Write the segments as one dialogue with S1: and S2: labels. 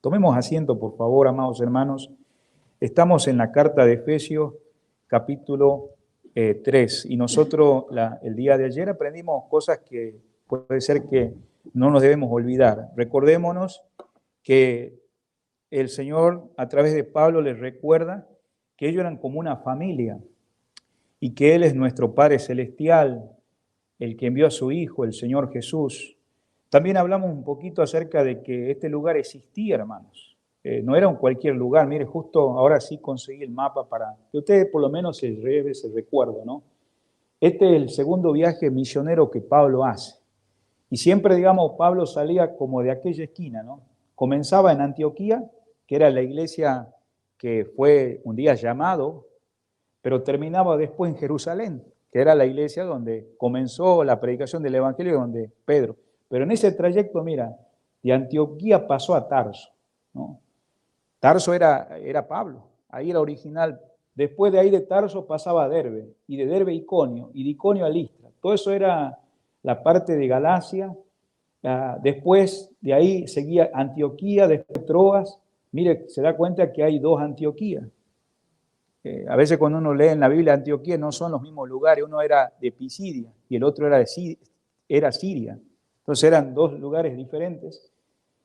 S1: Tomemos asiento, por favor, amados hermanos. Estamos en la carta de Efesios, capítulo 3, y nosotros el día de ayer aprendimos cosas que puede ser que no nos debemos olvidar. Recordémonos que el Señor, a través de Pablo, les recuerda que ellos eran como una familia y que Él es nuestro Padre Celestial, el que envió a su Hijo, el Señor Jesús. También hablamos un poquito acerca de que este lugar existía, hermanos. No era un cualquier lugar. Mire, justo ahora sí conseguí el mapa para que ustedes por lo menos se recuerden, ¿no? Este es el segundo viaje misionero que Pablo hace. Y siempre, digamos, Pablo salía como de aquella esquina, ¿no? Comenzaba en Antioquía, que era la iglesia que fue un día llamado, pero terminaba después en Jerusalén, que era la iglesia donde comenzó la predicación del Evangelio, donde Pedro. Pero en ese trayecto, mira, de Antioquía pasó a Tarso, ¿no? Tarso era Pablo, ahí era original. Después de ahí de Tarso pasaba a Derbe, y de Derbe a Iconio, y de Iconio a Listra. Todo eso era la parte de Galacia. Después de ahí seguía Antioquía, después Troas. Mire, se da cuenta que hay dos Antioquías. A veces cuando uno lee en la Biblia Antioquía no son los mismos lugares, uno era de Pisidia y el otro era Siria. Entonces eran dos lugares diferentes.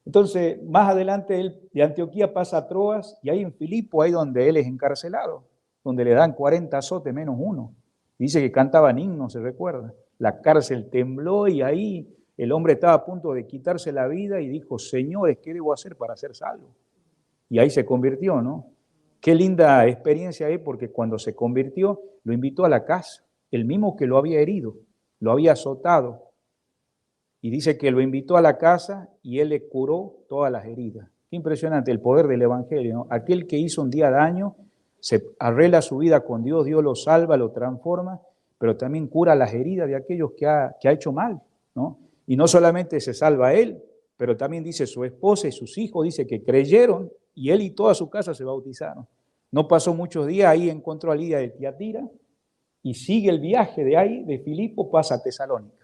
S1: Entonces, más adelante él de Antioquía pasa a Troas y ahí en Filipo, ahí donde él es encarcelado, donde le dan 40 azotes menos uno. Dice que cantaban himnos, se recuerda. La cárcel tembló y ahí el hombre estaba a punto de quitarse la vida y dijo, señores, ¿qué debo hacer para ser salvo? Y ahí se convirtió, ¿no? Qué linda experiencia ahí, porque cuando se convirtió, lo invitó a la casa, el mismo que lo había herido, lo había azotado. Y dice que lo invitó a la casa y él le curó todas las heridas. Qué impresionante el poder del Evangelio, ¿no? Aquel que hizo un día daño, se arregla su vida con Dios, Dios lo salva, lo transforma, pero también cura las heridas de aquellos que ha hecho mal, ¿no? Y no solamente se salva a él, pero también dice su esposa y sus hijos, dice que creyeron y él y toda su casa se bautizaron. No pasó muchos días, ahí encontró a Lidia de Tiatira y sigue el viaje de ahí, de Filipo, pasa a Tesalónica.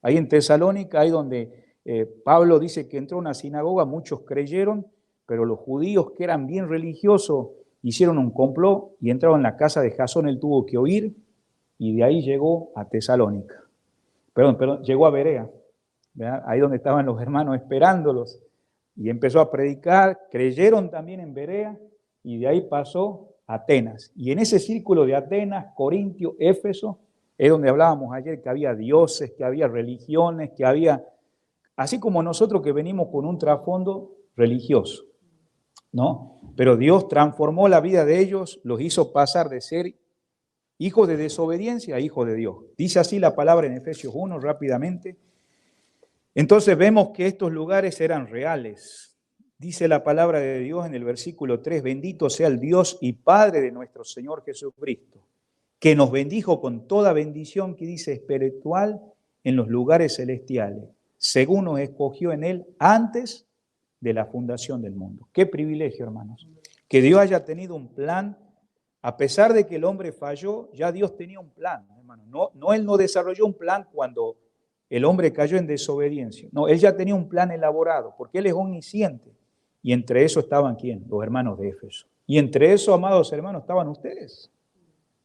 S1: Ahí en Tesalónica, ahí donde Pablo dice que entró a una sinagoga, muchos creyeron, pero los judíos que eran bien religiosos hicieron un complot y entraron en la casa de Jasón, él tuvo que huir y de ahí llegó a Tesalónica. Perdón, llegó a Berea, ¿verdad? Ahí donde estaban los hermanos esperándolos y empezó a predicar, creyeron también en Berea y de ahí pasó a Atenas. Y en ese círculo de Atenas, Corintio, Éfeso, es donde hablábamos ayer que había dioses, que había religiones, que había, así como nosotros que venimos con un trasfondo religioso, ¿no? Pero Dios transformó la vida de ellos, los hizo pasar de ser hijos de desobediencia a hijos de Dios. Dice así la palabra en Efesios 1 rápidamente. Entonces vemos que estos lugares eran reales. Dice la palabra de Dios en el versículo 3, bendito sea el Dios y Padre de nuestro Señor Jesucristo, que nos bendijo con toda bendición que dice espiritual en los lugares celestiales, según nos escogió en Él antes de la fundación del mundo. Qué privilegio, hermanos, que Dios haya tenido un plan, a pesar de que el hombre falló, ya Dios tenía un plan, hermano. No, Él no desarrolló un plan cuando el hombre cayó en desobediencia. No, Él ya tenía un plan elaborado, porque Él es omnisciente. Y entre eso estaban, ¿quién? Los hermanos de Éfeso. Y entre eso, amados hermanos, estaban ustedes.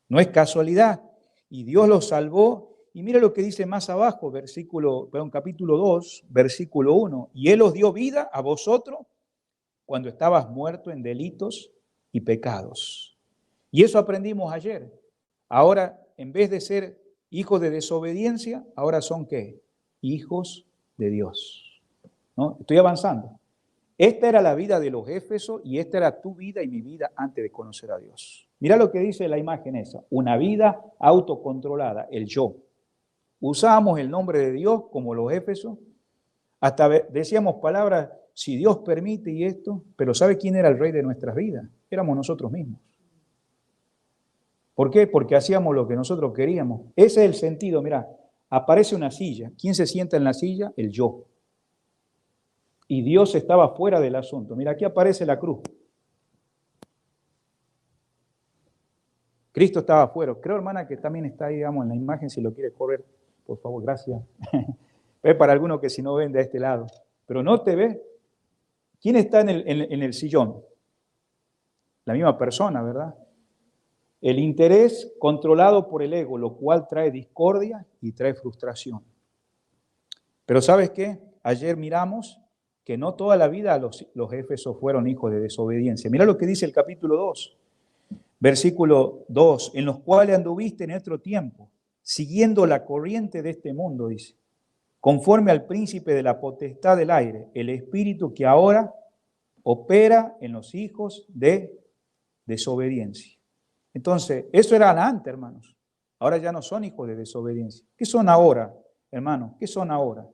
S1: No es casualidad. Y Dios los salvó. Y mira lo que dice más abajo, capítulo 2, versículo 1. Y Él os dio vida a vosotros cuando estabas muerto en delitos y pecados. Y eso aprendimos ayer. Ahora, en vez de ser hijos de desobediencia, ahora son ¿qué? Hijos de Dios. ¿No? Estoy avanzando. Esta era la vida de los Éfesos y esta era tu vida y mi vida antes de conocer a Dios. Mira lo que dice la imagen esa, una vida autocontrolada, el yo. Usábamos el nombre de Dios como los Éfesos, hasta decíamos palabras, si Dios permite y esto, pero ¿sabe quién era el rey de nuestras vidas? Éramos nosotros mismos. ¿Por qué? Porque hacíamos lo que nosotros queríamos. Ese es el sentido, mira, aparece una silla. ¿Quién se sienta en la silla? El yo. Y Dios estaba fuera del asunto. Mira, aquí aparece la cruz. Cristo estaba afuera. Creo, hermana, que también está ahí, digamos, en la imagen, si lo quiere correr, por favor, gracias. Es para algunos que si no ven de este lado. Pero no te ves. ¿Quién está en el sillón? La misma persona, ¿verdad? El interés controlado por el ego, lo cual trae discordia y trae frustración. Pero ¿sabes qué? Ayer miramos que no toda la vida los éfesos fueron hijos de desobediencia. Mira lo que dice el capítulo 2, versículo 2, en los cuales anduviste en otro tiempo, siguiendo la corriente de este mundo, dice, conforme al príncipe de la potestad del aire, el espíritu que ahora opera en los hijos de desobediencia. Entonces, eso era antes, hermanos. Ahora ya no son hijos de desobediencia. ¿Qué son ahora, hermanos? ¿Qué son ahora?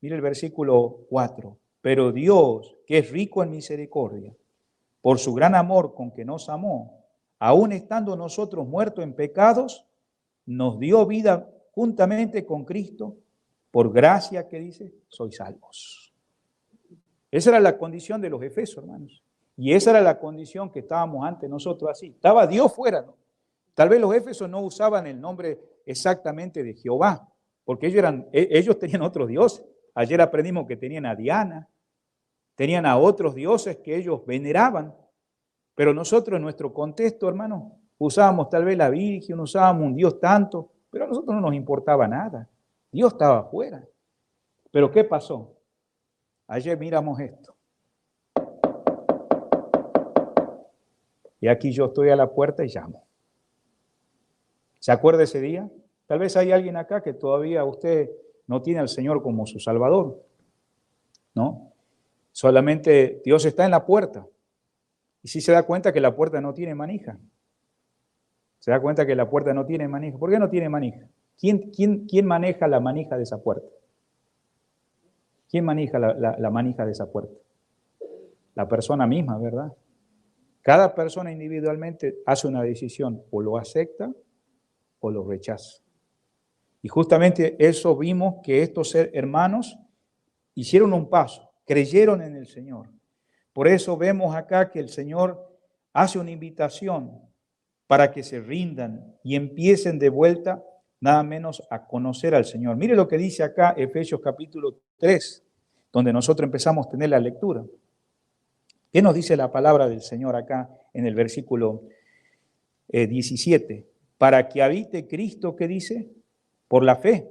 S1: Mire el versículo 4. Pero Dios, que es rico en misericordia, por su gran amor con que nos amó, aun estando nosotros muertos en pecados, nos dio vida juntamente con Cristo. Por gracia, que dice, sois salvos. Esa era la condición de los efesios, hermanos. Y esa era la condición que estábamos antes nosotros así. Estaba Dios fuera, ¿no? Tal vez los efesios no usaban el nombre exactamente de Jehová, porque ellos tenían otros dioses. Ayer aprendimos que tenían a Diana, tenían a otros dioses que ellos veneraban. Pero nosotros en nuestro contexto, hermanos, usábamos tal vez la Virgen, usábamos un Dios tanto, pero a nosotros no nos importaba nada. Dios estaba afuera. Pero ¿qué pasó? Ayer miramos esto. Y aquí yo estoy a la puerta y llamo. ¿Se acuerda ese día? Tal vez hay alguien acá que todavía usted no tiene al Señor como su Salvador, ¿no? Solamente Dios está en la puerta. Y si se da cuenta que la puerta no tiene manija. Se da cuenta que la puerta no tiene manija. ¿Por qué no tiene manija? ¿Quién maneja la manija de esa puerta? ¿Quién maneja la manija de esa puerta? La persona misma, ¿verdad? Cada persona individualmente hace una decisión, o lo acepta o lo rechaza. Y justamente eso vimos que estos hermanos hicieron un paso, creyeron en el Señor. Por eso vemos acá que el Señor hace una invitación para que se rindan y empiecen de vuelta nada menos a conocer al Señor. Mire lo que dice acá Efesios capítulo 3, donde nosotros empezamos a tener la lectura. ¿Qué nos dice la palabra del Señor acá en el versículo 17? Para que habite Cristo, ¿qué dice? Por la fe.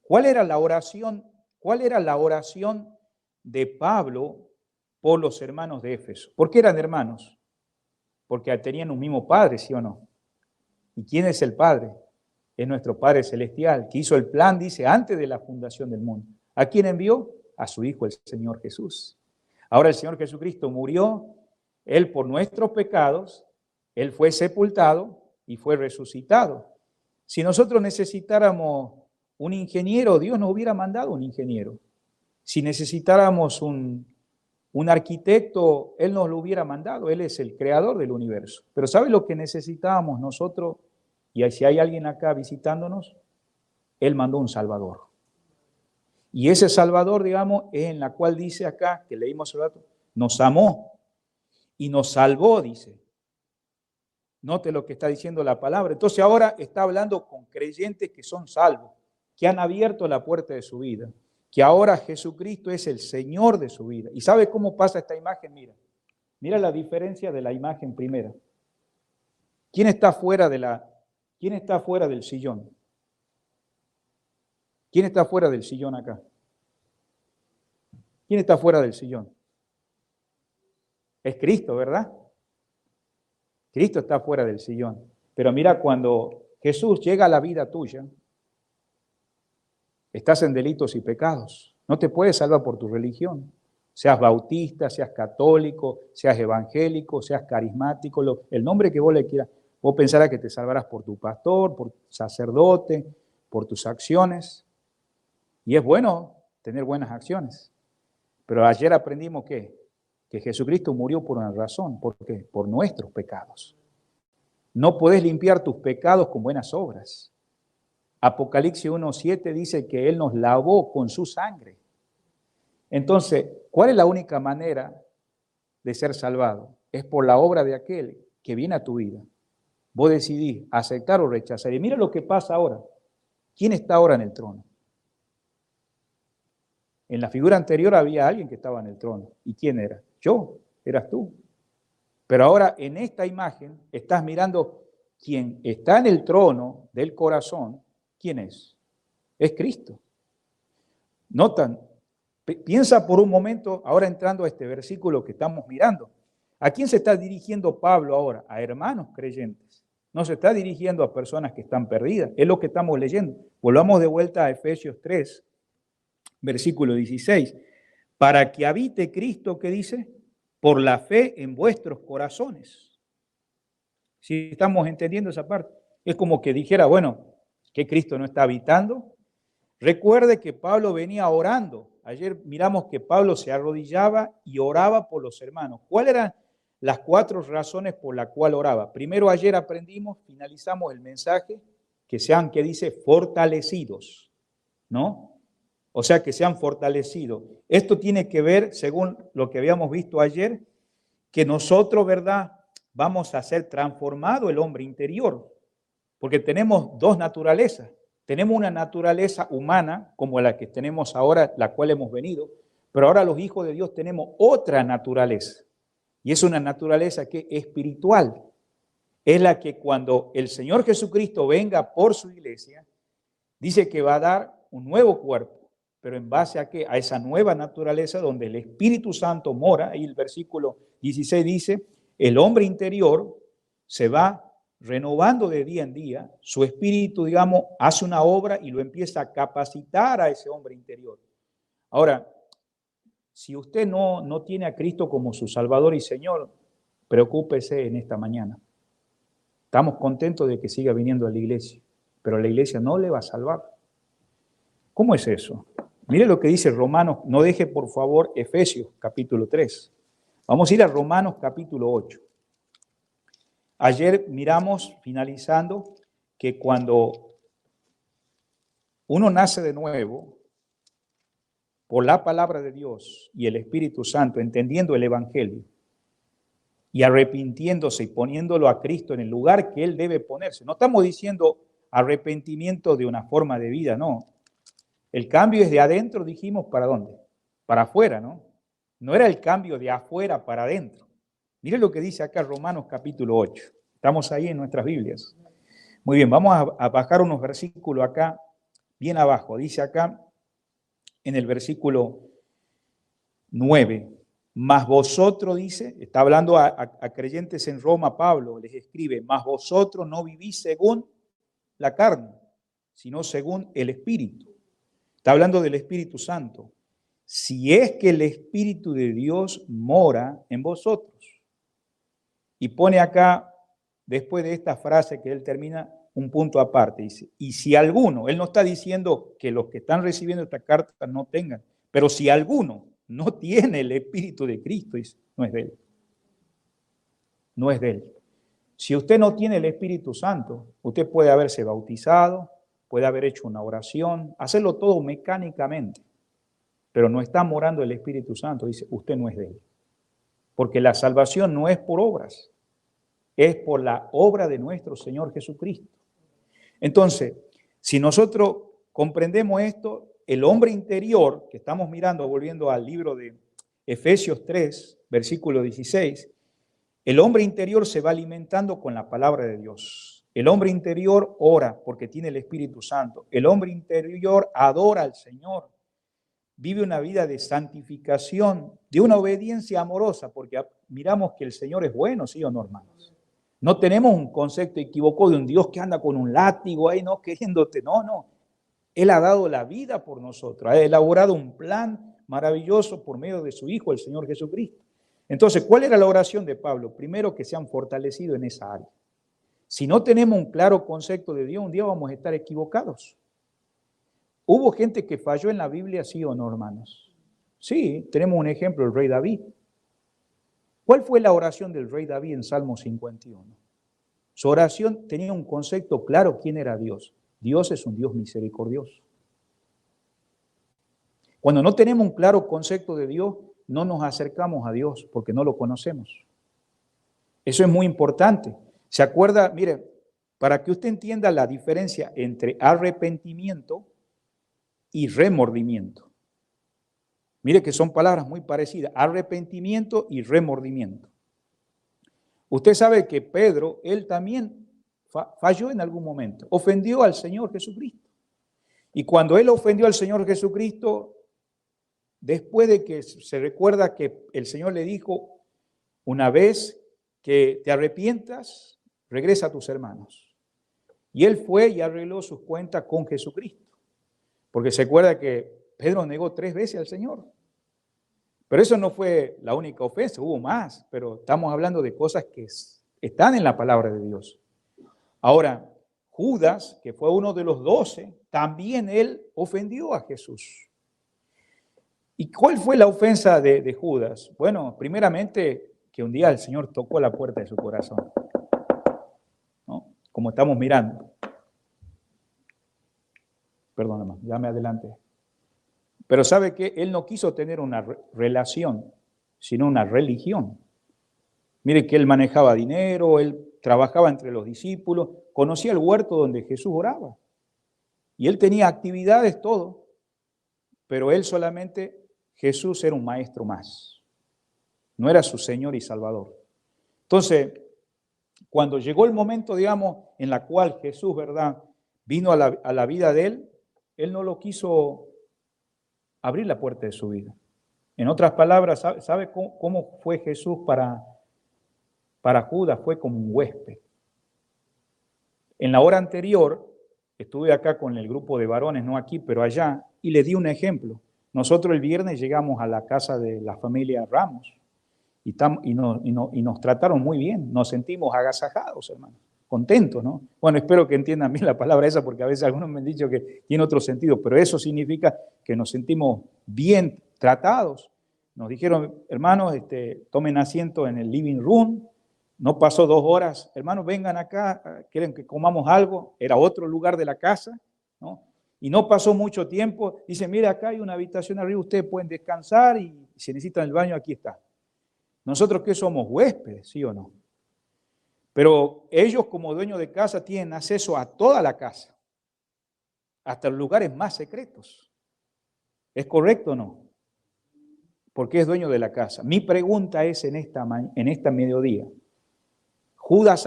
S1: ¿Cuál era la oración? ¿Cuál era la oración de Pablo por los hermanos de Éfeso? ¿Por qué eran hermanos? Porque tenían un mismo Padre, ¿sí o no? ¿Y quién es el Padre? Es nuestro Padre Celestial, que hizo el plan, dice, antes de la fundación del mundo. ¿A quién envió? A su Hijo, el Señor Jesús. Ahora el Señor Jesucristo murió, Él por nuestros pecados, Él fue sepultado y fue resucitado. Si nosotros necesitáramos un ingeniero, Dios nos hubiera mandado un ingeniero. Si necesitáramos un arquitecto, Él nos lo hubiera mandado. Él es el creador del universo. Pero ¿sabe lo que necesitábamos nosotros? Y si hay alguien acá visitándonos, Él mandó un Salvador. Y ese Salvador, digamos, es en la cual dice acá, que leímos hace rato, nos amó y nos salvó, dice. Note lo que está diciendo la palabra. Entonces ahora está hablando con creyentes que son salvos, que han abierto la puerta de su vida, que ahora Jesucristo es el Señor de su vida. ¿Y sabe cómo pasa esta imagen? Mira la diferencia de la imagen primera. ¿Quién está fuera del sillón? ¿Quién está fuera del sillón acá? ¿Quién está fuera del sillón? Es Cristo, ¿verdad? Cristo está fuera del sillón. Pero mira, cuando Jesús llega a la vida tuya, estás en delitos y pecados. No te puedes salvar por tu religión. Seas bautista, seas católico, seas evangélico, seas carismático, el nombre que vos le quieras. Vos pensarás que te salvarás por tu pastor, por tu sacerdote, por tus acciones. Y es bueno tener buenas acciones. Pero ayer aprendimos que Jesucristo murió por una razón. ¿Por qué? Por nuestros pecados. No podés limpiar tus pecados con buenas obras. Apocalipsis 1:7 dice que Él nos lavó con su sangre. Entonces, ¿cuál es la única manera de ser salvado? Es por la obra de aquel que viene a tu vida. Vos decidís aceptar o rechazar. Y mira lo que pasa ahora. ¿Quién está ahora en el trono? En la figura anterior había alguien que estaba en el trono. ¿Y quién era? Yo, eras tú. Pero ahora en esta imagen estás mirando quién está en el trono del corazón. ¿Quién es? Es Cristo. Notan, piensa por un momento, ahora entrando a este versículo que estamos mirando. ¿A quién se está dirigiendo Pablo ahora? A hermanos creyentes. No se está dirigiendo a personas que están perdidas. Es lo que estamos leyendo. Volvamos de vuelta a Efesios 3, versículo 16. Para que habite Cristo, ¿qué dice? Por la fe en vuestros corazones. Si estamos entendiendo esa parte. Es como que dijera, bueno, que Cristo no está habitando. Recuerde que Pablo venía orando. Ayer miramos que Pablo se arrodillaba y oraba por los hermanos. ¿Cuáles eran las 4 razones por las cuales oraba? Primero, ayer aprendimos, finalizamos el mensaje, que sean, que dice, fortalecidos, ¿no? O sea, que sean fortalecidos. Esto tiene que ver, según lo que habíamos visto ayer, que nosotros, ¿verdad?, vamos a ser transformado el hombre interior, porque tenemos 2 naturalezas. Tenemos una naturaleza humana, como la que tenemos ahora, la cual hemos venido, pero ahora los hijos de Dios tenemos otra naturaleza, y es una naturaleza que es espiritual. Es la que cuando el Señor Jesucristo venga por su iglesia, dice que va a dar un nuevo cuerpo. Pero ¿en base a qué? A esa nueva naturaleza donde el Espíritu Santo mora. Ahí el versículo 16 dice, el hombre interior se va renovando de día en día, su espíritu, digamos, hace una obra y lo empieza a capacitar a ese hombre interior. Ahora, si usted no tiene a Cristo como su Salvador y Señor, preocúpese en esta mañana. Estamos contentos de que siga viniendo a la iglesia, pero la iglesia no le va a salvar. ¿Cómo es eso? Mire lo que dice Romanos, no deje por favor Efesios capítulo 3. Vamos a ir a Romanos capítulo 8. Ayer miramos, finalizando, que cuando uno nace de nuevo, por la palabra de Dios y el Espíritu Santo, entendiendo el Evangelio, y arrepintiéndose y poniéndolo a Cristo en el lugar que Él debe ponerse. No estamos diciendo arrepentimiento de una forma de vida, no. El cambio es de adentro, dijimos, ¿para dónde? Para afuera, ¿no? No era el cambio de afuera para adentro. Mire lo que dice acá Romanos capítulo 8. Estamos ahí en nuestras Biblias. Muy bien, vamos a bajar unos versículos acá, bien abajo. Dice acá en el versículo 9, mas vosotros, dice, está hablando a creyentes en Roma, Pablo les escribe, mas vosotros no vivís según la carne, sino según el Espíritu. Está hablando del Espíritu Santo. Si es que el Espíritu de Dios mora en vosotros. Y pone acá, después de esta frase que él termina, un punto aparte. Dice, y si alguno, él no está diciendo que los que están recibiendo esta carta no tengan, pero si alguno no tiene el Espíritu de Cristo, dice, no es de él. No es de él. Si usted no tiene el Espíritu Santo, usted puede haberse bautizado, puede haber hecho una oración, hacerlo todo mecánicamente, pero no está morando el Espíritu Santo, dice, usted no es de él. Porque la salvación no es por obras, es por la obra de nuestro Señor Jesucristo. Entonces, si nosotros comprendemos esto, el hombre interior, que estamos mirando, volviendo al libro de Efesios 3, versículo 16, el hombre interior se va alimentando con la palabra de Dios. El hombre interior ora porque tiene el Espíritu Santo. El hombre interior adora al Señor. Vive una vida de santificación, de una obediencia amorosa, porque miramos que el Señor es bueno, ¿sí o no, hermanos? No tenemos un concepto equivocado de un Dios que anda con un látigo ahí, no queriéndote, no. Él ha dado la vida por nosotros, ha elaborado un plan maravilloso por medio de su Hijo, el Señor Jesucristo. Entonces, ¿cuál era la oración de Pablo? Primero, que sean fortalecidos en esa área. Si no tenemos un claro concepto de Dios, un día vamos a estar equivocados. ¿Hubo gente que falló en la Biblia, sí o no, hermanos? Sí, tenemos un ejemplo, el rey David. ¿Cuál fue la oración del rey David en Salmo 51? Su oración tenía un concepto claro, ¿quién era Dios? Dios es un Dios misericordioso. Cuando no tenemos un claro concepto de Dios, no nos acercamos a Dios porque no lo conocemos. Eso es muy importante. ¿Se acuerda? Mire, para que usted entienda la diferencia entre arrepentimiento y remordimiento. Mire que son palabras muy parecidas, arrepentimiento y remordimiento. Usted sabe que Pedro, él también falló en algún momento, ofendió al Señor Jesucristo. Y cuando él ofendió al Señor Jesucristo, después de que se recuerda que el Señor le dijo, una vez que te arrepientas, regresa a tus hermanos. Y él fue y arregló sus cuentas con Jesucristo. Porque se acuerda que Pedro negó 3 veces al Señor. Pero eso no fue la única ofensa, hubo más, pero estamos hablando de cosas que están en la palabra de Dios. Ahora, Judas, que fue uno de los 12, también él ofendió a Jesús. ¿Y cuál fue la ofensa de Judas? Bueno, primeramente, que un día el Señor tocó la puerta de su corazón, ¿no? Como estamos mirando. Perdóname, ya me adelanté. Pero ¿sabe qué? Él no quiso tener una relación, sino una religión. Mire que él manejaba dinero, él trabajaba entre los discípulos, conocía el huerto donde Jesús oraba. Y él tenía actividades, todo. Pero él solamente, Jesús era un maestro más. No era su Señor y Salvador. Entonces, cuando llegó el momento, digamos, en la cual Jesús, ¿verdad?, vino a la vida de él no lo quiso abrir la puerta de su vida. En otras palabras, ¿sabe cómo fue Jesús para Judas? Fue como un huésped. En la hora anterior, estuve acá con el grupo de varones, no aquí, pero allá, y le di un ejemplo. Nosotros el viernes llegamos a la casa de la familia Ramos y nos trataron muy bien, nos sentimos agasajados, hermano, contentos, ¿no? Bueno, espero que entiendan bien la palabra esa, porque a veces algunos me han dicho que tiene otro sentido, pero eso significa que nos sentimos bien tratados. Nos dijeron, hermanos, tomen asiento en el living room. No pasó 2 horas, hermanos, vengan acá, quieren que comamos algo. Era otro lugar de la casa, ¿no? Y no pasó mucho tiempo. Dice, mire, acá hay una habitación arriba, ustedes pueden descansar y si necesitan el baño, aquí está. ¿Nosotros qué somos? Huéspedes, ¿sí o no? Pero ellos como dueños de casa tienen acceso a toda la casa, hasta los lugares más secretos. ¿Es correcto o no? Porque es dueño de la casa. Mi pregunta es en esta mediodía, ¿Judas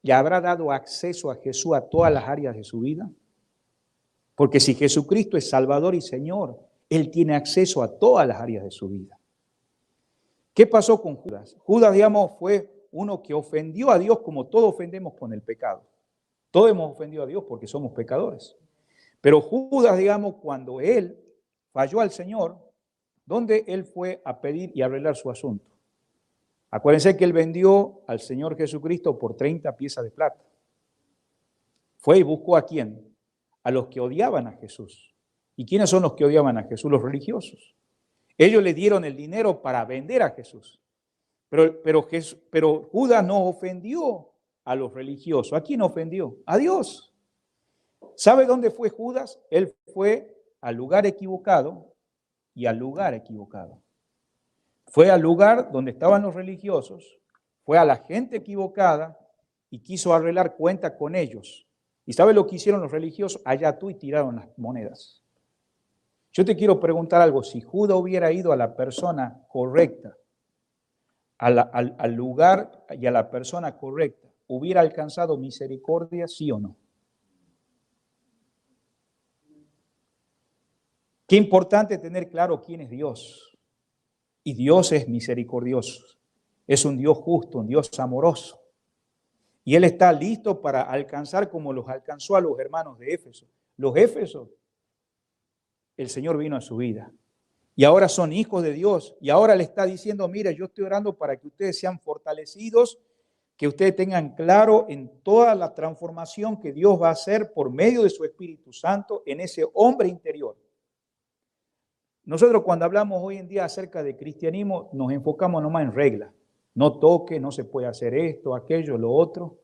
S1: le habrá dado acceso a Jesús a todas las áreas de su vida? Porque si Jesucristo es Salvador y Señor, Él tiene acceso a todas las áreas de su vida. ¿Qué pasó con Judas? Judas, digamos, fue uno que ofendió a Dios como todos ofendemos con el pecado. Todos hemos ofendido a Dios porque somos pecadores. Pero Judas, digamos, cuando él falló al Señor, ¿dónde él fue a pedir y arreglar su asunto? Acuérdense que él vendió al Señor Jesucristo por 30 piezas de plata. Fue y buscó ¿a quién? A los que odiaban a Jesús. ¿Y quiénes son los que odiaban a Jesús? Los religiosos. Ellos le dieron el dinero para vender a Jesús. Pero Judas no ofendió a los religiosos. ¿A quién ofendió? A Dios. ¿Sabe dónde fue Judas? Él fue al lugar equivocado y al lugar equivocado. Fue al lugar donde estaban los religiosos, fue a la gente equivocada y quiso arreglar cuenta con ellos. ¿Y sabe lo que hicieron los religiosos? Allá tú y tiraron las monedas. Yo te quiero preguntar algo, si Judas hubiera ido a la persona correcta, al lugar y a la persona correcta, ¿hubiera alcanzado misericordia, sí o no? Qué importante tener claro quién es Dios. Y Dios es misericordioso, es un Dios justo, un Dios amoroso. Y Él está listo para alcanzar como los alcanzó a los hermanos de Éfeso. Los Éfesos, el Señor vino a su vida. Y ahora son hijos de Dios. Y ahora le está diciendo, mira, yo estoy orando para que ustedes sean fortalecidos, que ustedes tengan claro en toda la transformación que Dios va a hacer por medio de su Espíritu Santo en ese hombre interior. Nosotros cuando hablamos hoy en día acerca de cristianismo nos enfocamos nomás en reglas. No toque, no se puede hacer esto, aquello, lo otro.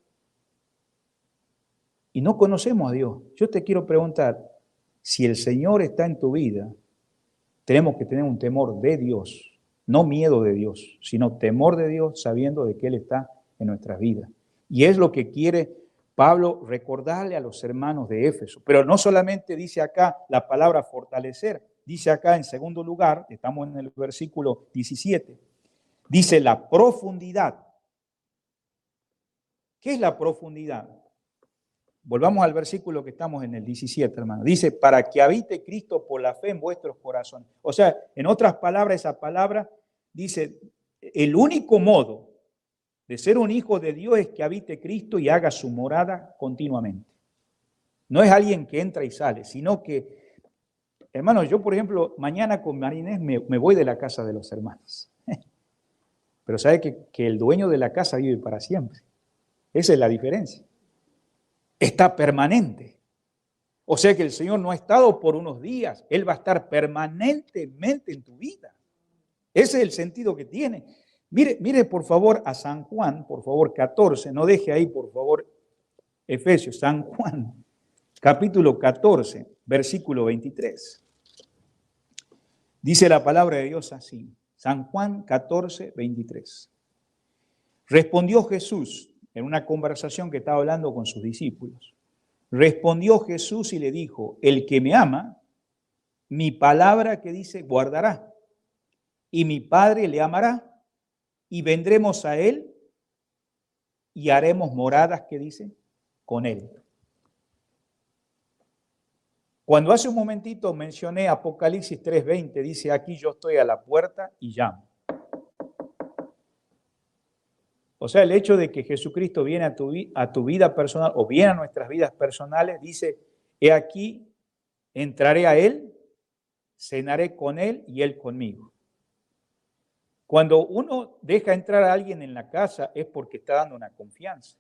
S1: Y no conocemos a Dios. Yo te quiero preguntar, si el Señor está en tu vida, tenemos que tener un temor de Dios, no miedo de Dios, sino temor de Dios sabiendo de que Él está en nuestras vidas. Y es lo que quiere Pablo recordarle a los hermanos de Éfeso. Pero no solamente dice acá la palabra fortalecer, dice acá en segundo lugar, estamos en el versículo 17, dice la profundidad. ¿Qué es la profundidad? Volvamos al versículo que estamos en el 17, hermano. Dice, para que habite Cristo por la fe en vuestros corazones. O sea, en otras palabras, esa palabra dice, el único modo de ser un hijo de Dios es que habite Cristo y haga su morada continuamente. No es alguien que entra y sale, sino que, hermano, yo por ejemplo, mañana con Marinés me voy de la casa de los hermanos. Pero sabe que el dueño de la casa vive para siempre. Esa es la diferencia. Está permanente. O sea que el Señor no ha estado por unos días, Él va a estar permanentemente en tu vida. Ese es el sentido que tiene. Mire por favor a San Juan, por favor 14, no deje ahí por favor Efesios, San Juan, capítulo 14, versículo 23. Dice la palabra de Dios así, San Juan 14, 23. Respondió Jesús en una conversación que estaba hablando con sus discípulos. Respondió Jesús y le dijo, el que me ama, mi palabra que dice guardará, y mi Padre le amará, y vendremos a él y haremos moradas, que dice, con él. Cuando hace un momentito mencioné Apocalipsis 3:20, dice, aquí yo estoy a la puerta y llamo. O sea, el hecho de que Jesucristo viene a tu vida personal o viene a nuestras vidas personales, dice, he aquí, entraré a Él, cenaré con Él y Él conmigo. Cuando uno deja entrar a alguien en la casa es porque está dando una confianza.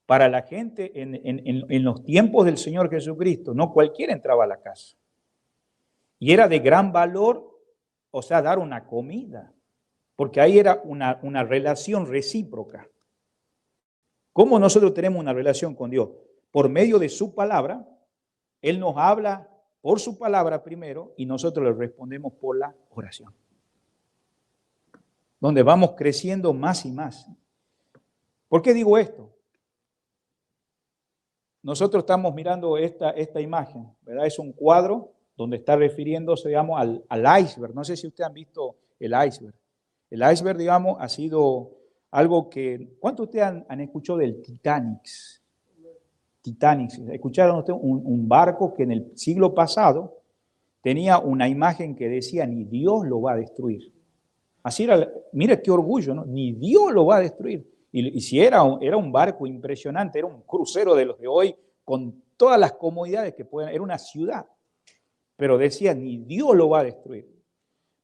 S1: Para la gente en los tiempos del Señor Jesucristo, no cualquiera entraba a la casa. Y era de gran valor, o sea, dar una comida. Porque ahí era una relación recíproca. ¿Cómo nosotros tenemos una relación con Dios? Por medio de su palabra, Él nos habla por su palabra primero y nosotros le respondemos por la oración. Donde vamos creciendo más y más. ¿Por qué digo esto? Nosotros estamos mirando esta imagen, ¿verdad? Es un cuadro donde está refiriéndose, digamos, al iceberg. No sé si ustedes han visto el iceberg. El iceberg, digamos, ha sido algo que... ¿Cuántos de ustedes han escuchado del Titanic? Titanic. ¿Escucharon ustedes un barco que en el siglo pasado tenía una imagen que decía, ni Dios lo va a destruir? Así era, mira qué orgullo, ¿no? Ni Dios lo va a destruir. Y si era un barco impresionante, era un crucero de los de hoy, con todas las comodidades que pueden, era una ciudad. Pero decía, ni Dios lo va a destruir.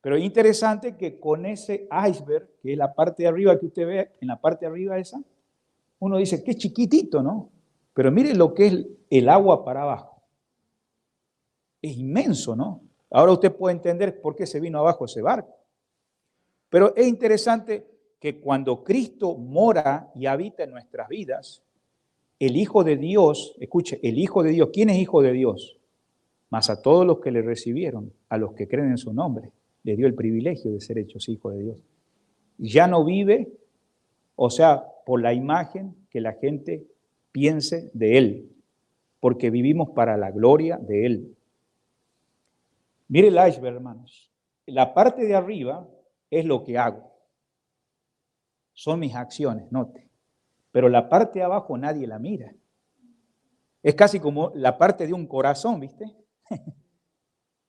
S1: Pero es interesante que con ese iceberg, que es la parte de arriba que usted ve, en la parte de arriba esa, uno dice, qué chiquitito, ¿no? Pero mire lo que es el agua para abajo. Es inmenso, ¿no? Ahora usted puede entender por qué se vino abajo ese barco. Pero es interesante que cuando Cristo mora y habita en nuestras vidas, el Hijo de Dios, escuche, el Hijo de Dios, ¿quién es Hijo de Dios? Más a todos los que le recibieron, a los que creen en su nombre, le dio el privilegio de ser hechos hijos de Dios. Ya no vive, o sea, por la imagen que la gente piense de Él, porque vivimos para la gloria de Él. Mire el iceberg, hermanos. La parte de arriba es lo que hago. Son mis acciones, note. Pero la parte de abajo nadie la mira. Es casi como la parte de un corazón, ¿viste?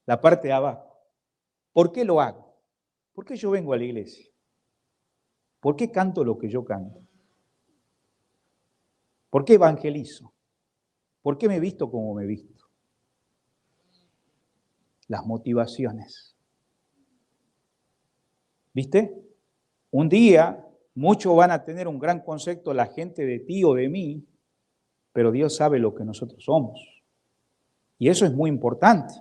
S1: La parte de abajo. ¿Por qué lo hago? ¿Por qué yo vengo a la iglesia? ¿Por qué canto lo que yo canto? ¿Por qué evangelizo? ¿Por qué me visto como me visto? Las motivaciones. ¿Viste? Un día muchos van a tener un gran concepto la gente de ti o de mí, pero Dios sabe lo que nosotros somos. Y eso es muy importante.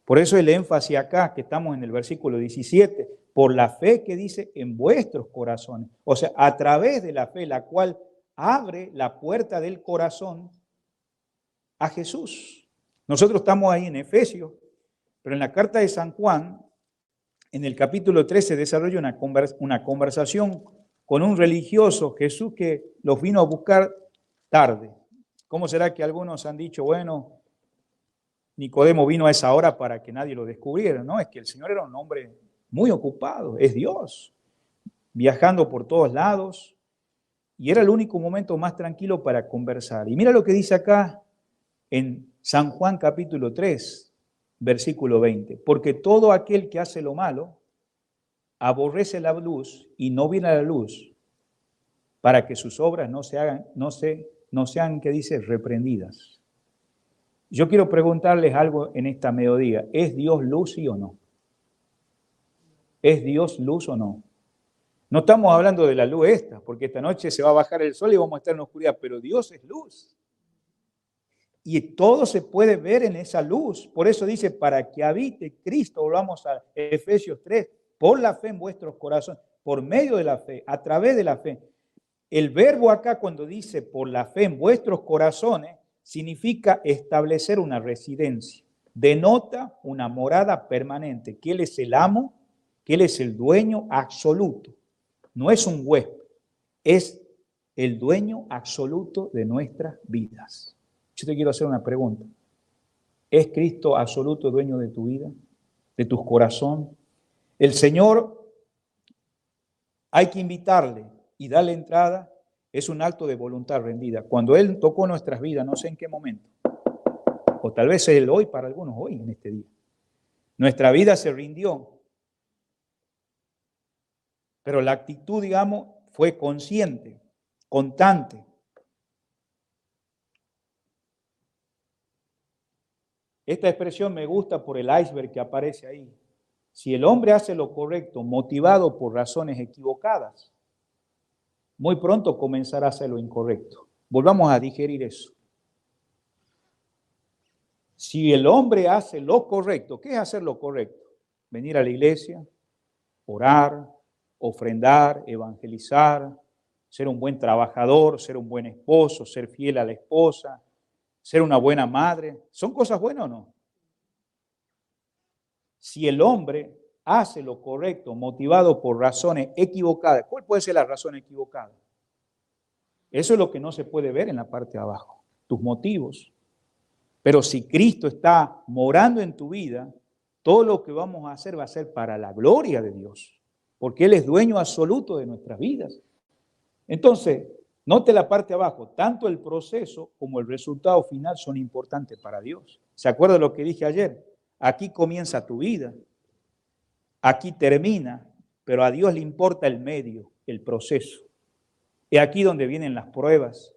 S1: Por eso el énfasis acá, que estamos en el versículo 17, por la fe que dice en vuestros corazones. O sea, a través de la fe, la cual abre la puerta del corazón a Jesús. Nosotros estamos ahí en Efesios, pero en la carta de San Juan, en el capítulo 13, desarrolla una conversación con un religioso, Jesús, que los vino a buscar tarde. ¿Cómo será que algunos han dicho, bueno, Nicodemo vino a esa hora para que nadie lo descubriera, no, es que el Señor era un hombre muy ocupado, es Dios, viajando por todos lados, y era el único momento más tranquilo para conversar. Y mira lo que dice acá en San Juan capítulo 3, versículo 20, porque todo aquel que hace lo malo aborrece la luz y no viene a la luz para que sus obras no sean, ¿qué dice?, reprendidas. Yo quiero preguntarles algo en esta mediodía. ¿Es Dios luz, sí o no? ¿Es Dios luz o no? No estamos hablando de la luz esta, porque esta noche se va a bajar el sol y vamos a estar en la oscuridad, pero Dios es luz. Y todo se puede ver en esa luz. Por eso dice, para que habite Cristo, volvamos a Efesios 3, por la fe en vuestros corazones, por medio de la fe, a través de la fe. El verbo acá cuando dice por la fe en vuestros corazones, significa establecer una residencia. Denota una morada permanente, que Él es el amo, que Él es el dueño absoluto. No es un huésped, es el dueño absoluto de nuestras vidas. Yo te quiero hacer una pregunta. ¿Es Cristo absoluto dueño de tu vida, de tu corazón? El Señor, hay que invitarle y darle entrada, es un acto de voluntad rendida. Cuando Él tocó nuestras vidas, no sé en qué momento, o tal vez Él hoy, para algunos hoy, en este día, nuestra vida se rindió, pero la actitud, digamos, fue consciente, constante. Esta expresión me gusta por el iceberg que aparece ahí. Si el hombre hace lo correcto, motivado por razones equivocadas, muy pronto comenzará a hacer lo incorrecto. Volvamos a digerir eso. Si el hombre hace lo correcto, ¿qué es hacer lo correcto? Venir a la iglesia, orar, ofrendar, evangelizar, ser un buen trabajador, ser un buen esposo, ser fiel a la esposa, ser una buena madre. ¿Son cosas buenas o no? Si el hombre hace lo correcto, motivado por razones equivocadas, ¿cuál puede ser la razón equivocada? Eso es lo que no se puede ver en la parte de abajo, tus motivos. Pero si Cristo está morando en tu vida, todo lo que vamos a hacer va a ser para la gloria de Dios, porque Él es dueño absoluto de nuestras vidas. Entonces, note la parte de abajo, tanto el proceso como el resultado final son importantes para Dios. ¿Se acuerda de lo que dije ayer? Aquí comienza tu vida, aquí termina, pero a Dios le importa el medio, el proceso. Es aquí donde vienen las pruebas.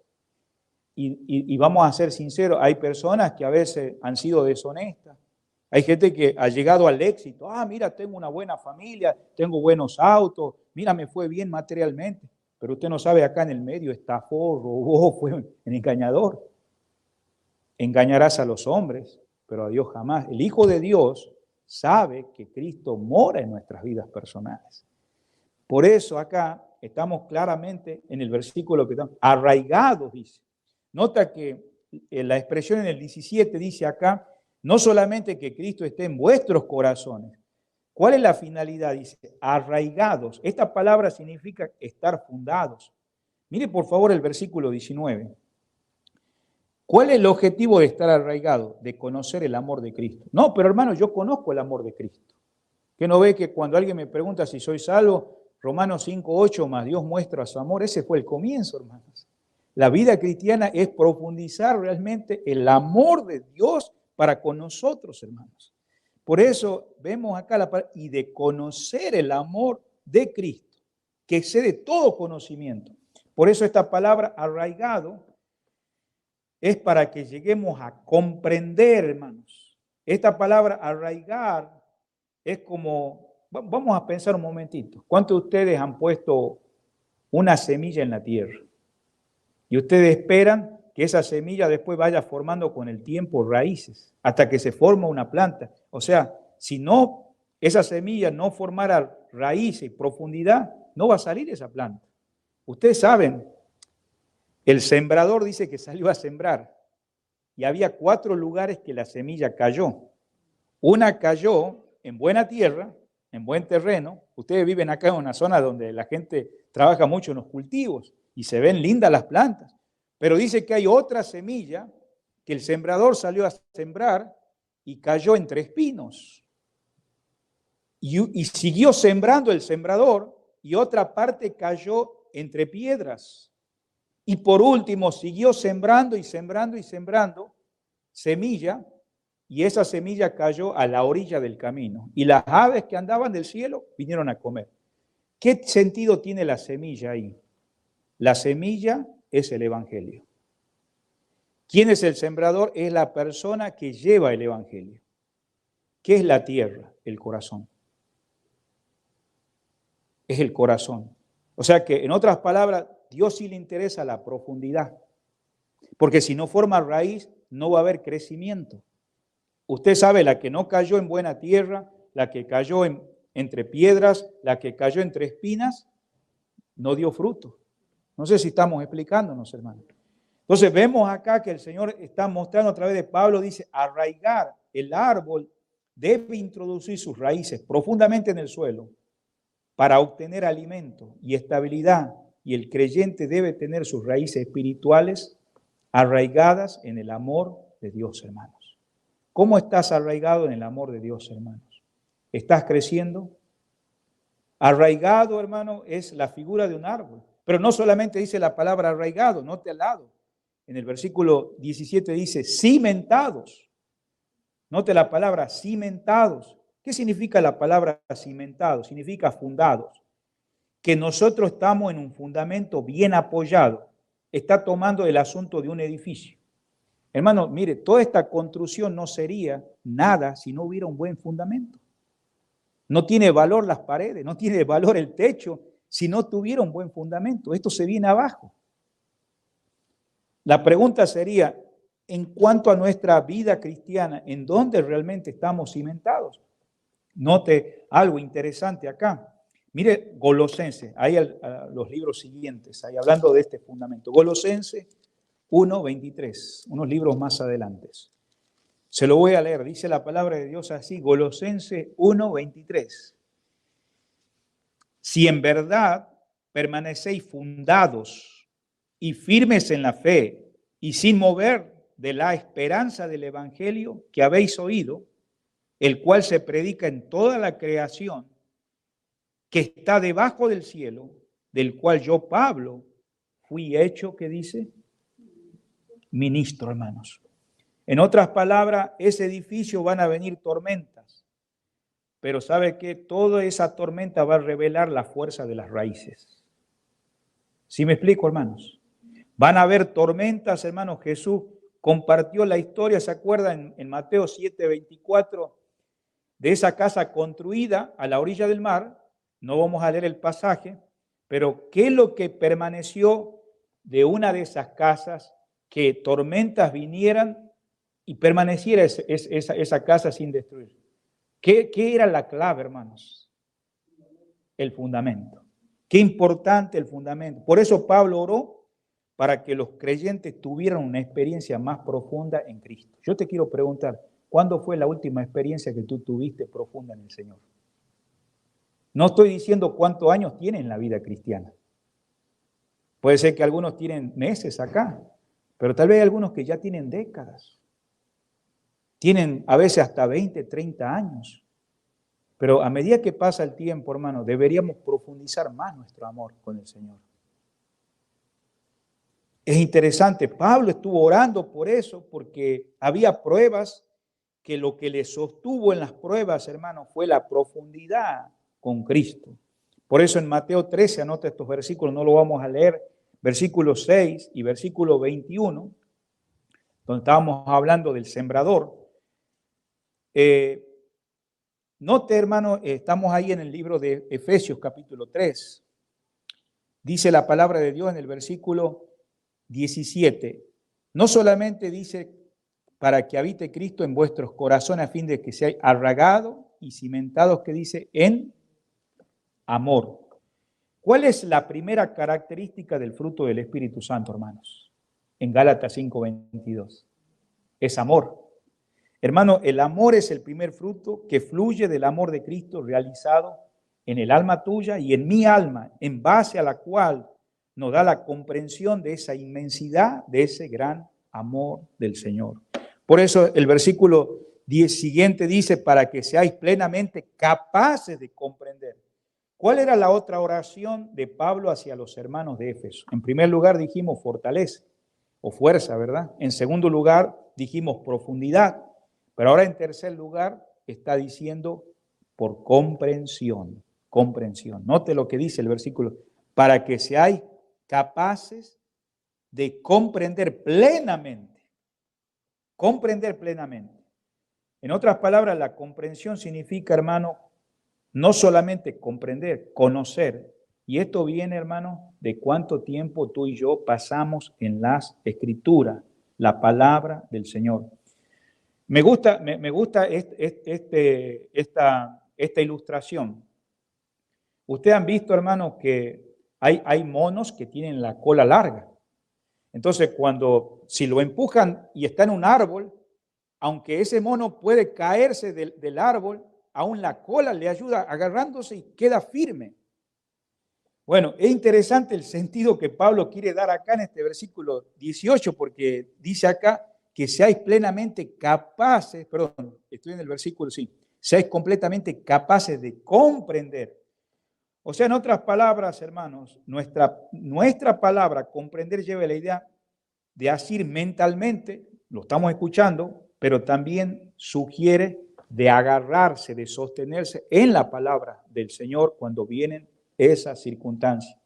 S1: Y vamos a ser sinceros, hay personas que a veces han sido deshonestas. Hay gente que ha llegado al éxito. Mira, tengo una buena familia, tengo buenos autos, mira, me fue bien materialmente. Pero usted no sabe, acá en el medio estafó, robó, fue un engañador. Engañarás a los hombres, pero a Dios jamás. El Hijo de Dios sabe que Cristo mora en nuestras vidas personales. Por eso acá estamos claramente en el versículo que estamos arraigados, dice. Nota que la expresión en el 17 dice acá, no solamente que Cristo esté en vuestros corazones. ¿Cuál es la finalidad? Dice, arraigados. Esta palabra significa estar fundados. Mire por favor el versículo 19. ¿Cuál es el objetivo de estar arraigado? De conocer el amor de Cristo. No, pero hermano, yo conozco el amor de Cristo. ¿Qué no ve que cuando alguien me pregunta si soy salvo, Romanos 5:8 más Dios muestra su amor? Ese fue el comienzo, hermanos. La vida cristiana es profundizar realmente el amor de Dios para con nosotros, hermanos. Por eso vemos acá la palabra, y de conocer el amor de Cristo, que excede todo conocimiento. Por eso esta palabra arraigado es para que lleguemos a comprender, hermanos. Esta palabra arraigar es como, vamos a pensar un momentito, ¿cuántos de ustedes han puesto una semilla en la tierra? Y ustedes esperan que esa semilla después vaya formando con el tiempo raíces, hasta que se forma una planta. O sea, si no, esa semilla no formara raíces y profundidad, no va a salir esa planta. Ustedes saben, el sembrador dice que salió a sembrar y había 4 lugares que la semilla cayó. Una cayó en buena tierra, en buen terreno. Ustedes viven acá en una zona donde la gente trabaja mucho en los cultivos y se ven lindas las plantas. Pero dice que hay otra semilla que el sembrador salió a sembrar y cayó entre espinos. Y siguió sembrando el sembrador, y otra parte cayó entre piedras. Y por último siguió sembrando y sembrando y sembrando semilla, y esa semilla cayó a la orilla del camino. Y las aves que andaban del cielo vinieron a comer. ¿Qué sentido tiene la semilla ahí? La semilla es el evangelio. ¿Quién es el sembrador? Es la persona que lleva el evangelio. ¿Qué es la tierra? El corazón. Es el corazón. O sea que, en otras palabras, Dios sí le interesa la profundidad. Porque si no forma raíz, no va a haber crecimiento. Usted sabe, la que no cayó en buena tierra, la que cayó entre piedras, la que cayó entre espinas, no dio fruto. No sé si estamos explicándonos, hermanos. Entonces vemos acá que el Señor está mostrando a través de Pablo, dice, arraigar el árbol debe introducir sus raíces profundamente en el suelo para obtener alimento y estabilidad, y el creyente debe tener sus raíces espirituales arraigadas en el amor de Dios, hermanos. ¿Cómo estás arraigado en el amor de Dios, hermanos? ¿Estás creciendo? Arraigado, hermano, es la figura de un árbol, pero no solamente dice la palabra arraigado, note al lado. En el versículo 17 dice cimentados. Note la palabra cimentados. ¿Qué significa la palabra cimentado? Significa fundados. Que nosotros estamos en un fundamento bien apoyado. Está tomando el asunto de un edificio. Hermano, mire, toda esta construcción no sería nada si no hubiera un buen fundamento. No tiene valor las paredes, no tiene valor el techo si no tuviera un buen fundamento. Esto se viene abajo. La pregunta sería, en cuanto a nuestra vida cristiana, ¿en dónde realmente estamos cimentados? Note algo interesante acá. Mire, Colosenses, ahí los libros siguientes, ahí hablando de este fundamento. Colosenses 1:23, unos libros más adelante. Se lo voy a leer, dice la palabra de Dios así, Colosenses 1:23. Si en verdad permanecéis fundados y firmes en la fe y sin mover de la esperanza del evangelio que habéis oído, el cual se predica en toda la creación, que está debajo del cielo, del cual yo, Pablo, fui hecho, ¿qué dice? Ministro, hermanos. En otras palabras, ese edificio van a venir tormentas, pero ¿sabe qué? Toda esa tormenta va a revelar la fuerza de las raíces. ¿Sí me explico, hermanos? Van a haber tormentas, hermanos. Jesús compartió la historia, ¿se acuerdan? En Mateo 7:24, de esa casa construida a la orilla del mar. No vamos a leer el pasaje, pero ¿qué es lo que permaneció de una de esas casas? Que tormentas vinieran y permaneciera esa casa sin destruir. ¿Qué era la clave, hermanos? El fundamento. Qué importante el fundamento. Por eso Pablo oró para que los creyentes tuvieran una experiencia más profunda en Cristo. Yo te quiero preguntar, ¿cuándo fue la última experiencia que tú tuviste profunda en el Señor? No estoy diciendo cuántos años tienen en la vida cristiana. Puede ser que algunos tienen meses acá, pero tal vez hay algunos que ya tienen décadas. Tienen a veces hasta 20, 30 años. Pero a medida que pasa el tiempo, hermano, deberíamos profundizar más nuestro amor con el Señor. Es interesante, Pablo estuvo orando por eso, porque había pruebas que lo que le sostuvo en las pruebas, hermano, fue la profundidad con Cristo. Por eso en Mateo 13, anota estos versículos, no lo vamos a leer, versículo 6 y versículo 21, donde estábamos hablando del sembrador. Note, hermano, estamos ahí en el libro de Efesios capítulo 3. Dice la palabra de Dios en el versículo 17. No solamente dice para que habite Cristo en vuestros corazones a fin de que seáis arraigados y cimentados, que dice en amor. ¿Cuál es la primera característica del fruto del Espíritu Santo, hermanos? En Gálatas 5:22. Es amor. Hermano, el amor es el primer fruto que fluye del amor de Cristo realizado en el alma tuya y en mi alma, en base a la cual nos da la comprensión de esa inmensidad, de ese gran amor del Señor. Por eso el versículo siguiente dice, para que seáis plenamente capaces de comprender. ¿Cuál era la otra oración de Pablo hacia los hermanos de Éfeso? En primer lugar dijimos fortaleza o fuerza, ¿verdad? En segundo lugar dijimos profundidad. Pero ahora en tercer lugar está diciendo por comprensión. Comprensión. Note lo que dice el versículo. Para que seáis capaces de comprender plenamente. Comprender plenamente. En otras palabras, la comprensión significa, hermano, no solamente comprender, conocer. Y esto viene, hermano, de cuánto tiempo tú y yo pasamos en las Escrituras, la palabra del Señor. Me gusta esta ilustración. Ustedes han visto, hermanos, que hay monos que tienen la cola larga. Entonces, si lo empujan y está en un árbol, aunque ese mono puede caerse del árbol, aún la cola le ayuda agarrándose y queda firme. Bueno, es interesante el sentido que Pablo quiere dar acá en este versículo 18, porque dice acá que seáis plenamente capaces, perdón, estoy en el versículo, sí, seáis completamente capaces de comprender. O sea, en otras palabras, hermanos, nuestra palabra comprender lleva la idea de asir mentalmente, lo estamos escuchando, pero también sugiere de agarrarse, de sostenerse en la palabra del Señor cuando vienen esas circunstancias.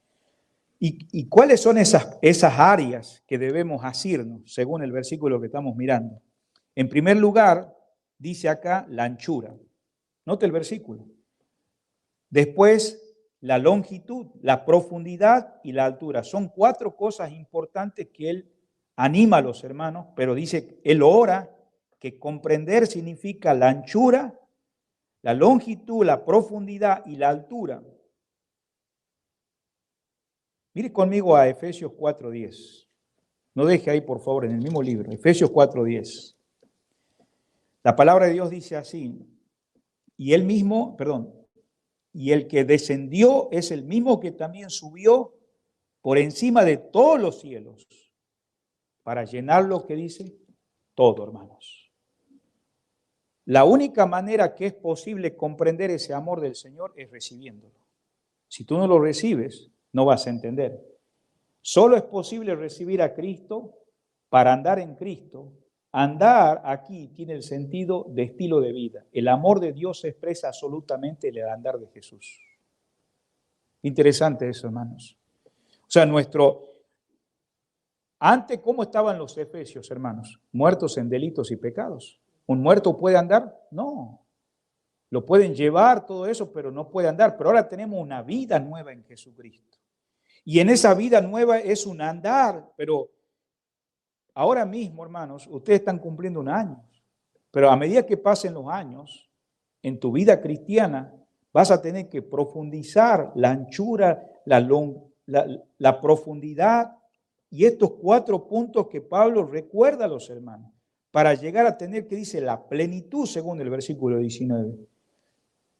S1: ¿Y cuáles son esas áreas que debemos asirnos según el versículo que estamos mirando? En primer lugar, dice acá la anchura. Note el versículo. Después, la longitud, la profundidad y la altura. Son 4 cosas importantes que él anima a los hermanos, pero dice, él ora que comprender significa la anchura, la longitud, la profundidad y la altura. Mire conmigo a Efesios 4:10. No deje ahí, por favor, en el mismo libro. Efesios 4:10. La palabra de Dios dice así, y el que descendió es el mismo que también subió por encima de todos los cielos para llenar lo que dice todo, hermanos. La única manera que es posible comprender ese amor del Señor es recibiéndolo. Si tú no lo recibes, no vas a entender. Solo es posible recibir a Cristo para andar en Cristo. Andar aquí tiene el sentido de estilo de vida. El amor de Dios se expresa absolutamente en el andar de Jesús. Interesante eso, hermanos. O sea, antes, ¿cómo estaban los efesios, hermanos? Muertos en delitos y pecados. ¿Un muerto puede andar? No. Lo pueden llevar todo eso, pero no puede andar. Pero ahora tenemos una vida nueva en Jesucristo. Y en esa vida nueva es un andar, pero ahora mismo, hermanos, ustedes están cumpliendo un año. Pero a medida que pasen los años, en tu vida cristiana, vas a tener que profundizar la anchura, la profundidad y estos 4 puntos que Pablo recuerda a los hermanos para llegar a tener, que dice, la plenitud según el versículo 19.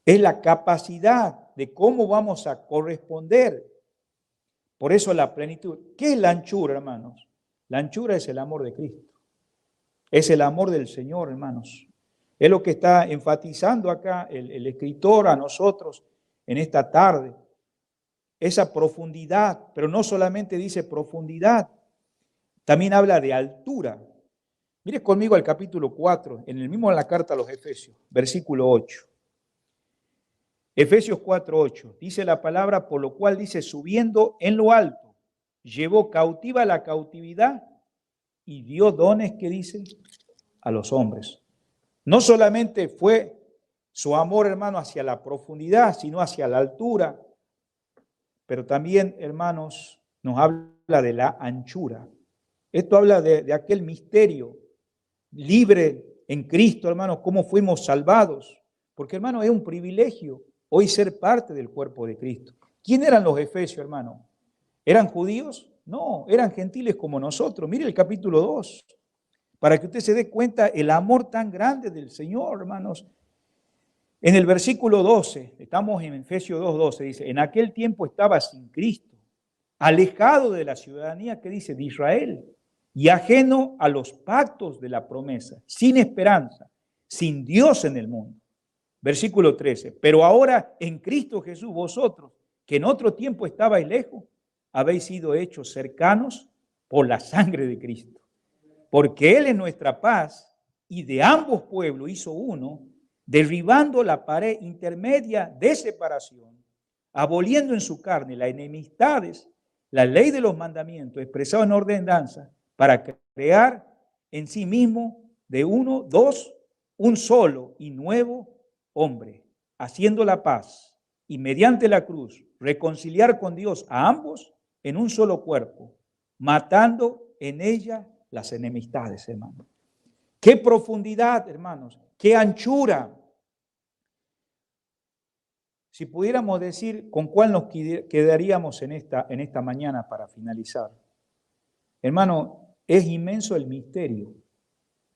S1: Es la capacidad de cómo vamos a corresponder. Por eso la plenitud. ¿Qué es la anchura, hermanos? La anchura es el amor de Cristo. Es el amor del Señor, hermanos. Es lo que está enfatizando acá el escritor a nosotros en esta tarde. Esa profundidad, pero no solamente dice profundidad, también habla de altura. Mire conmigo al capítulo 4, en el mismo de la carta a los Efesios, versículo 8. Efesios 4:8, dice la palabra, por lo cual dice, subiendo en lo alto, llevó cautiva la cautividad y dio dones, que dice, a los hombres. No solamente fue su amor, hermano, hacia la profundidad, sino hacia la altura, pero también, hermanos, nos habla de la anchura. Esto habla de aquel misterio libre en Cristo, hermanos, cómo fuimos salvados. Porque, hermano, es un privilegio hoy ser parte del cuerpo de Cristo. ¿Quién eran los efesios, hermano? ¿Eran judíos? No, eran gentiles como nosotros. Mire el capítulo 2, para que usted se dé cuenta el amor tan grande del Señor, hermanos. En el versículo 12, estamos en Efesios 2:12, dice, en aquel tiempo estaba sin Cristo, alejado de la ciudadanía, que dice, de Israel, y ajeno a los pactos de la promesa, sin esperanza, sin Dios en el mundo. Versículo 13. Pero ahora en Cristo Jesús, vosotros, que en otro tiempo estabais lejos, habéis sido hechos cercanos por la sangre de Cristo. Porque Él es nuestra paz y de ambos pueblos hizo uno, derribando la pared intermedia de separación, aboliendo en su carne las enemistades, la ley de los mandamientos expresado en ordenanza, para crear en sí mismo de uno, dos, un solo y nuevo hombre, haciendo la paz y mediante la cruz reconciliar con Dios a ambos en un solo cuerpo, matando en ella las enemistades, hermanos. Qué profundidad, hermanos, qué anchura. Si pudiéramos decir con cuál nos quedaríamos en esta mañana para finalizar. Hermano, es inmenso el misterio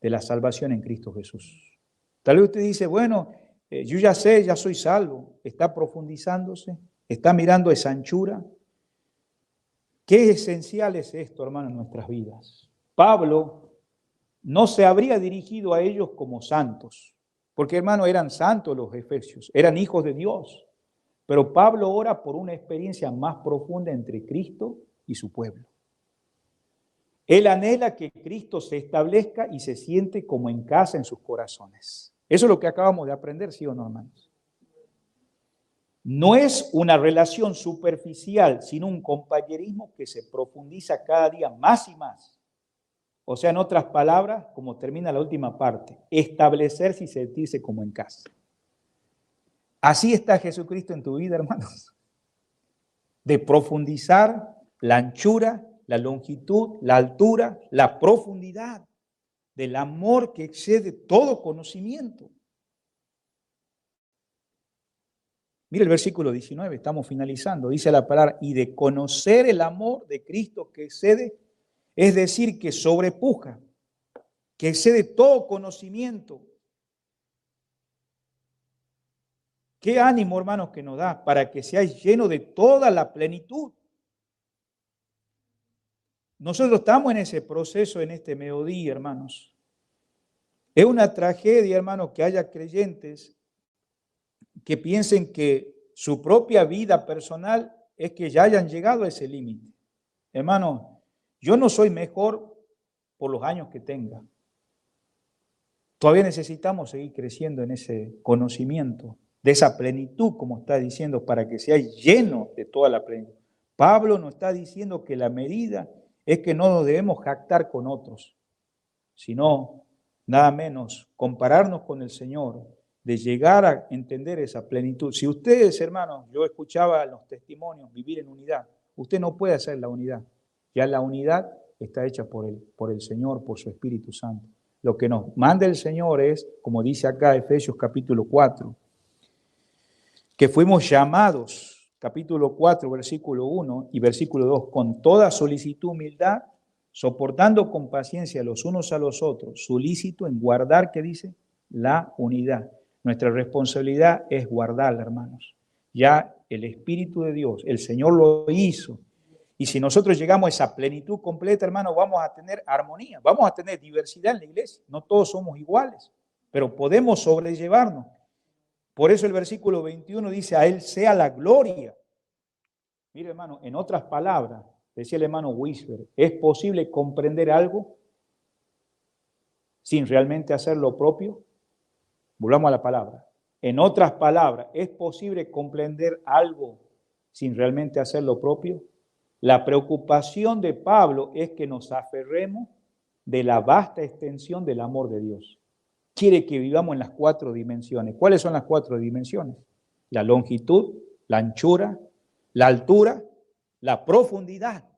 S1: de la salvación en Cristo Jesús. Tal vez usted dice, bueno, yo ya sé, ya soy salvo. Está profundizándose, está mirando esa anchura. Qué esencial es esto, hermano, en nuestras vidas. Pablo no se habría dirigido a ellos como santos, porque, hermano, eran santos los efesios, eran hijos de Dios. Pero Pablo ora por una experiencia más profunda entre Cristo y su pueblo. Él anhela que Cristo se establezca y se siente como en casa en sus corazones. Eso es lo que acabamos de aprender, ¿sí o no, hermanos? No es una relación superficial, sino un compañerismo que se profundiza cada día más y más. O sea, en otras palabras, como termina la última parte, establecerse y sentirse como en casa. Así está Jesucristo en tu vida, hermanos. De profundizar la anchura, la longitud, la altura, la profundidad del amor que excede todo conocimiento. Mire el versículo 19, estamos finalizando. Dice la palabra, y de conocer el amor de Cristo que excede, es decir, que sobrepuja, que excede todo conocimiento. Qué ánimo, hermanos, que nos da para que seáis llenos de toda la plenitud. Nosotros estamos en ese proceso en este mediodía, hermanos. Es una tragedia, hermanos, que haya creyentes que piensen que su propia vida personal es que ya hayan llegado a ese límite. Hermanos, yo no soy mejor por los años que tenga. Todavía necesitamos seguir creciendo en ese conocimiento, de esa plenitud, como está diciendo, para que seáis llenos de toda la plenitud. Pablo nos está diciendo que la medida es que no nos debemos jactar con otros, sino nada menos compararnos con el Señor, de llegar a entender esa plenitud. Si ustedes, hermanos, yo escuchaba los testimonios, vivir en unidad, usted no puede hacer la unidad. Ya la unidad está hecha por el Señor, por su Espíritu Santo. Lo que nos manda el Señor es, como dice acá Efesios capítulo 4, que fuimos llamados, capítulo 4, versículo 1 y versículo 2, con toda solicitud, humildad, soportando con paciencia los unos a los otros, solícito en guardar, ¿qué dice? La unidad. Nuestra responsabilidad es guardarla, hermanos. Ya el Espíritu de Dios, el Señor lo hizo. Y si nosotros llegamos a esa plenitud completa, hermanos, vamos a tener armonía, vamos a tener diversidad en la iglesia. No todos somos iguales, pero podemos sobrellevarnos. Por eso el versículo 21 dice, a Él sea la gloria. Mire, hermano, en otras palabras, decía el hermano Wisber, ¿es posible comprender algo sin realmente hacer lo propio? Volvamos a la palabra. En otras palabras, ¿es posible comprender algo sin realmente hacer lo propio? La preocupación de Pablo es que nos aferremos de la vasta extensión del amor de Dios. Quiere que vivamos en las 4 dimensiones. ¿Cuáles son las 4 dimensiones? La longitud, la anchura, la altura, la profundidad,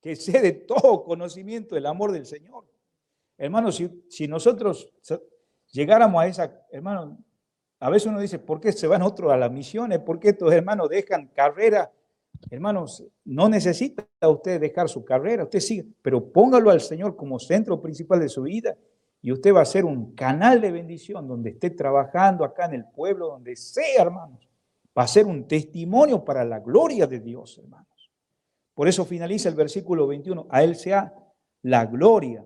S1: que excede todo conocimiento del amor del Señor. Hermanos, si nosotros llegáramos a esa, hermanos, a veces uno dice, ¿por qué se van otros a las misiones? ¿Por qué estos hermanos dejan carrera? Hermanos, no necesita usted dejar su carrera, usted sigue, pero póngalo al Señor como centro principal de su vida y usted va a ser un canal de bendición donde esté trabajando acá en el pueblo, donde sea, hermanos. Va a ser un testimonio para la gloria de Dios, hermanos. Por eso finaliza el versículo 21, a Él sea la gloria.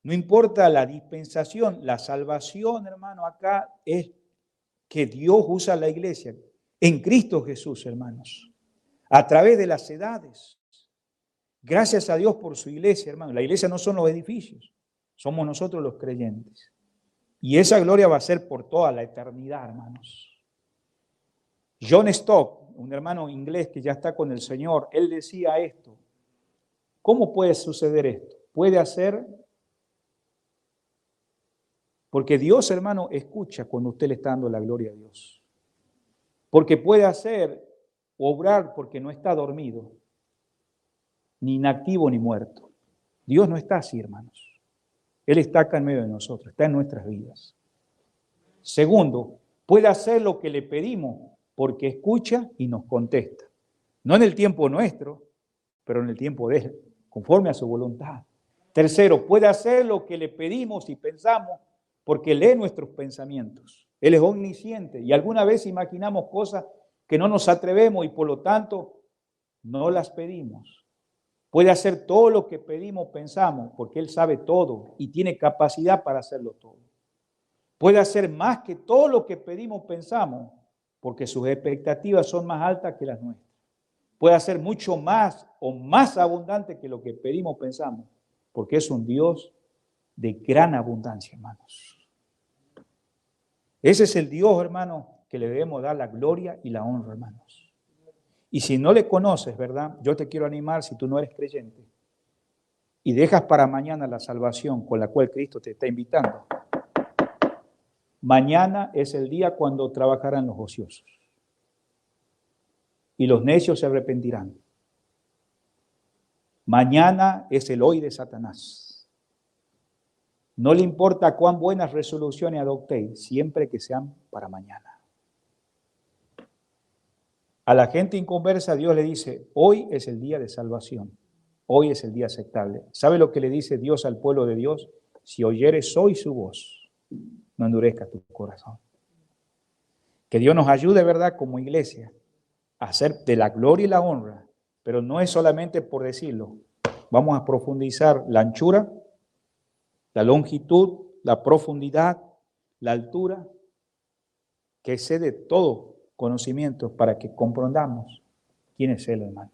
S1: No importa la dispensación, la salvación, hermano, acá es que Dios usa la iglesia en Cristo Jesús, hermanos, a través de las edades. Gracias a Dios por su iglesia, hermano. La iglesia no son los edificios, somos nosotros los creyentes. Y esa gloria va a ser por toda la eternidad, hermanos. John Stott, un hermano inglés que ya está con el Señor, él decía esto. ¿Cómo puede suceder esto? Puede hacer, porque Dios, hermano, escucha cuando usted le está dando la gloria a Dios. Porque puede hacer, obrar porque no está dormido, ni inactivo ni muerto. Dios no está así, hermanos. Él está acá en medio de nosotros, está en nuestras vidas. Segundo, puede hacer lo que le pedimos porque escucha y nos contesta. No en el tiempo nuestro, pero en el tiempo de Él, conforme a su voluntad. Tercero, puede hacer lo que le pedimos y pensamos porque lee nuestros pensamientos. Él es omnisciente y alguna vez imaginamos cosas que no nos atrevemos y por lo tanto no las pedimos. Puede hacer todo lo que pedimos, pensamos, porque Él sabe todo y tiene capacidad para hacerlo todo. Puede hacer más que todo lo que pedimos, pensamos, porque sus expectativas son más altas que las nuestras. Puede hacer mucho más o más abundante que lo que pedimos, pensamos, porque es un Dios de gran abundancia, hermanos. Ese es el Dios, hermano, que le debemos dar la gloria y la honra, hermanos. Y si no le conoces, ¿verdad? Yo te quiero animar, si tú no eres creyente, y dejas para mañana la salvación con la cual Cristo te está invitando. Mañana es el día cuando trabajarán los ociosos. Y los necios se arrepentirán. Mañana es el hoy de Satanás. No le importa cuán buenas resoluciones adoptéis, siempre que sean para mañana. A la gente inconversa Dios le dice, hoy es el día de salvación, hoy es el día aceptable. ¿Sabe lo que le dice Dios al pueblo de Dios? Si oyeres hoy su voz, no endurezcas tu corazón. Que Dios nos ayude, ¿verdad?, como iglesia, a hacer de la gloria y la honra, pero no es solamente por decirlo. Vamos a profundizar la anchura, la longitud, la profundidad, la altura, que excede todo conocimiento para que comprendamos quién es Él, hermanos.